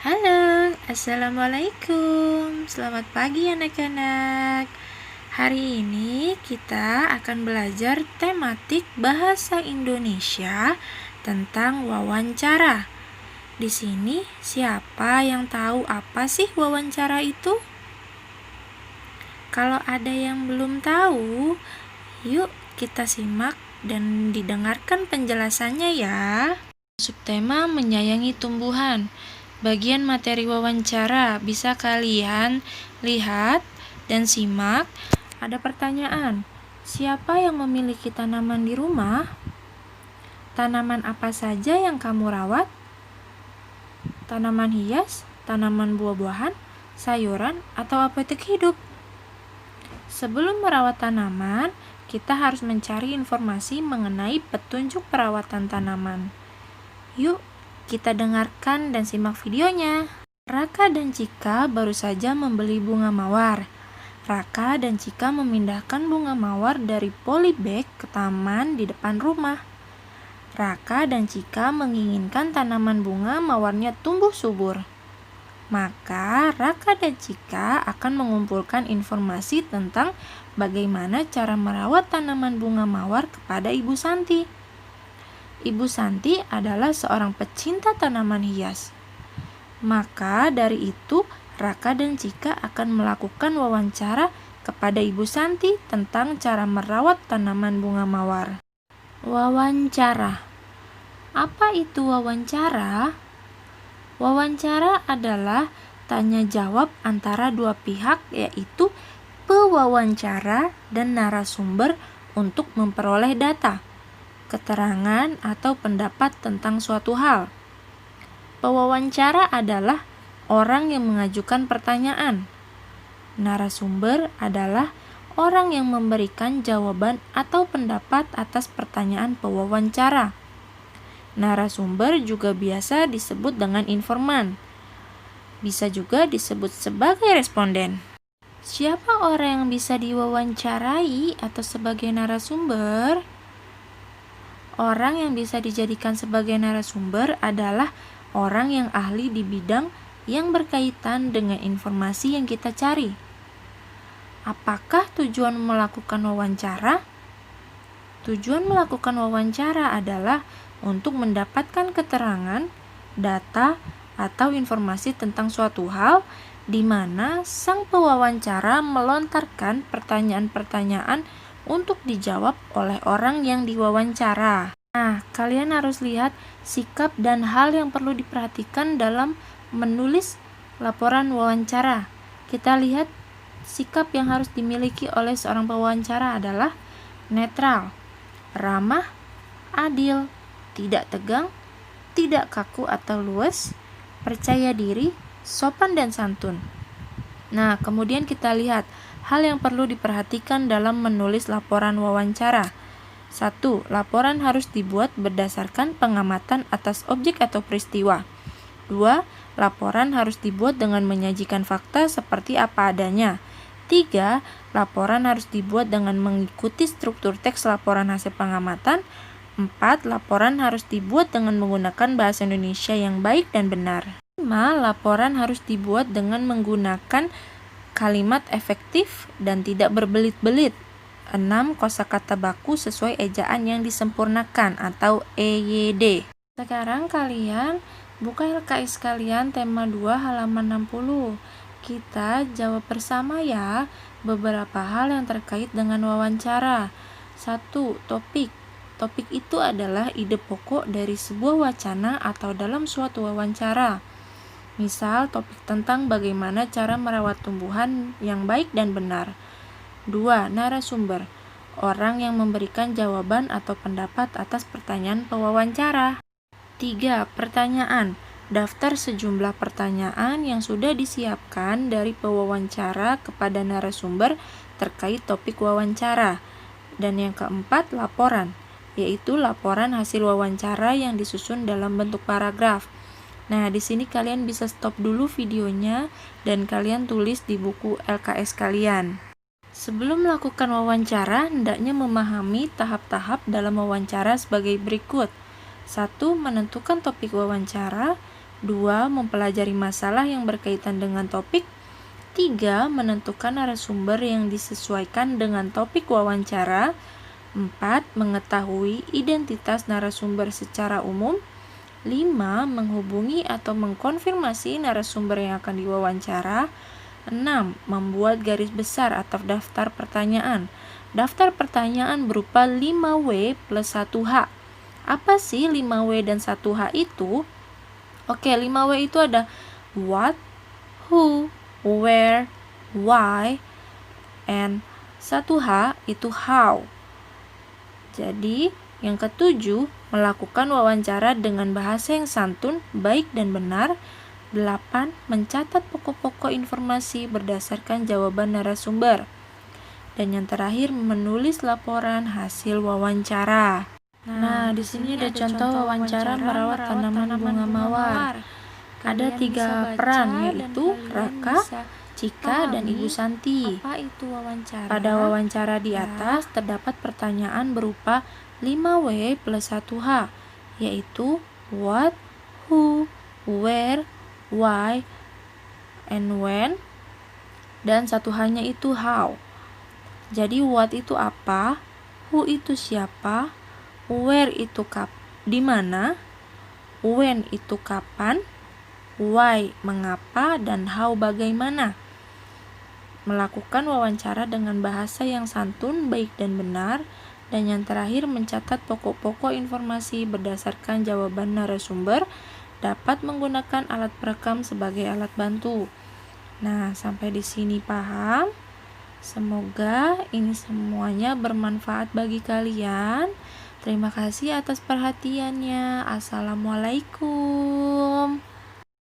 Halo, Assalamualaikum. Selamat pagi anak-anak. Hari ini kita akan belajar tematik bahasa Indonesia tentang wawancara. Di sini siapa yang tahu apa sih wawancara itu? Kalau ada yang belum tahu, yuk kita simak dan didengarkan penjelasannya ya. Subtema menyayangi tumbuhan. Bagian materi wawancara bisa kalian lihat dan simak. Ada pertanyaan, siapa yang memiliki tanaman di rumah? Tanaman apa saja yang kamu rawat? Tanaman hias, tanaman buah-buahan, sayuran, atau apotek hidup? Sebelum merawat tanaman, kita harus mencari informasi mengenai petunjuk perawatan tanaman. Yuk, kita dengarkan dan simak videonya. Raka dan Cika baru saja membeli bunga mawar. Raka dan Cika memindahkan bunga mawar dari polybag ke taman di depan rumah. Raka dan Cika menginginkan tanaman bunga mawarnya tumbuh subur. Maka Raka dan Cika akan mengumpulkan informasi tentang bagaimana cara merawat tanaman bunga mawar kepada Ibu Santi. Ibu Santi adalah seorang pecinta tanaman hias. Maka dari itu, Raka dan Cika akan melakukan wawancara kepada Ibu Santi tentang cara merawat tanaman bunga mawar. Wawancara. Apa itu wawancara? Wawancara adalah tanya jawab antara dua pihak, yaitu pewawancara dan narasumber untuk memperoleh data, keterangan, atau pendapat tentang suatu hal. Pewawancara adalah orang yang mengajukan pertanyaan. Narasumber adalah orang yang memberikan jawaban atau pendapat atas pertanyaan pewawancara. Narasumber juga biasa disebut dengan informan. Bisa juga disebut sebagai responden. Siapa orang yang bisa diwawancarai atau sebagai narasumber? Orang yang bisa dijadikan sebagai narasumber adalah orang yang ahli di bidang yang berkaitan dengan informasi yang kita cari. Apakah tujuan melakukan wawancara? Tujuan melakukan wawancara adalah untuk mendapatkan keterangan, data, atau informasi tentang suatu hal di mana sang pewawancara melontarkan pertanyaan-pertanyaan untuk dijawab oleh orang yang diwawancara. Nah, kalian harus lihat sikap dan hal yang perlu diperhatikan dalam menulis laporan wawancara. Kita lihat sikap yang harus dimiliki oleh seorang pewawancara adalah netral, ramah, adil, tidak tegang, tidak kaku atau luas, percaya diri, sopan dan santun. Nah, kemudian kita lihat hal yang perlu diperhatikan dalam menulis laporan wawancara. 1. Laporan harus dibuat berdasarkan pengamatan atas objek atau peristiwa. 2. Laporan harus dibuat dengan menyajikan fakta seperti apa adanya. 3. Laporan harus dibuat dengan mengikuti struktur teks laporan hasil pengamatan. 4. Laporan harus dibuat dengan menggunakan bahasa Indonesia yang baik dan benar. 5. Laporan harus dibuat dengan menggunakan kalimat efektif dan tidak berbelit-belit. 6. Kosakata baku sesuai ejaan yang disempurnakan atau EYD. Sekarang kalian buka LKS kalian tema 2 halaman 60. Kita jawab bersama ya beberapa hal yang terkait dengan wawancara. 1. Topik. Topik itu adalah ide pokok dari sebuah wacana atau dalam suatu wawancara. Misal, topik tentang bagaimana cara merawat tumbuhan yang baik dan benar. 2. Narasumber. Orang yang memberikan jawaban atau pendapat atas pertanyaan pewawancara. 3. Pertanyaan. Daftar sejumlah pertanyaan yang sudah disiapkan dari pewawancara kepada narasumber terkait topik wawancara. Dan yang keempat, laporan, yaitu laporan hasil wawancara yang disusun dalam bentuk paragraf. Nah, di sini kalian bisa stop dulu videonya dan kalian tulis di buku LKS kalian. Sebelum melakukan wawancara, hendaknya memahami tahap-tahap dalam wawancara sebagai berikut. 1. Menentukan topik wawancara. 2. Mempelajari masalah yang berkaitan dengan topik. 3. Menentukan narasumber yang disesuaikan dengan topik wawancara. 4. Mengetahui identitas narasumber secara umum. 5. Menghubungi atau mengkonfirmasi narasumber yang akan diwawancara. 6. Membuat garis besar atau daftar pertanyaan. Daftar pertanyaan berupa 5W plus 1H. Apa sih 5W dan 1H itu? Oke, 5W itu ada what, who, where, why, and 1H itu how. Jadi, yang ketujuh, melakukan wawancara dengan bahasa yang santun, baik dan benar. 8. Mencatat pokok-pokok informasi berdasarkan jawaban narasumber. Dan yang terakhir, menulis laporan hasil wawancara. Nah, di sini ada contoh wawancara merawat tanaman bunga mawar. Ada 3 peran, yaitu Raka, Cika, dan Ibu Santi. Apa itu wawancara? Pada wawancara di atas terdapat pertanyaan berupa 5W plus 1H, yaitu what, who, where, why, and when, dan 1H-nya itu how. Jadi what itu apa, who itu siapa, where itu di mana, when itu kapan, why mengapa, dan how bagaimana. Melakukan wawancara dengan bahasa yang santun, baik dan benar. Dan yang terakhir, mencatat pokok-pokok informasi berdasarkan jawaban narasumber. Dapat menggunakan alat perekam sebagai alat bantu. Nah, sampai di sini paham? Semoga ini semuanya bermanfaat bagi kalian. Terima kasih atas perhatiannya. Assalamualaikum.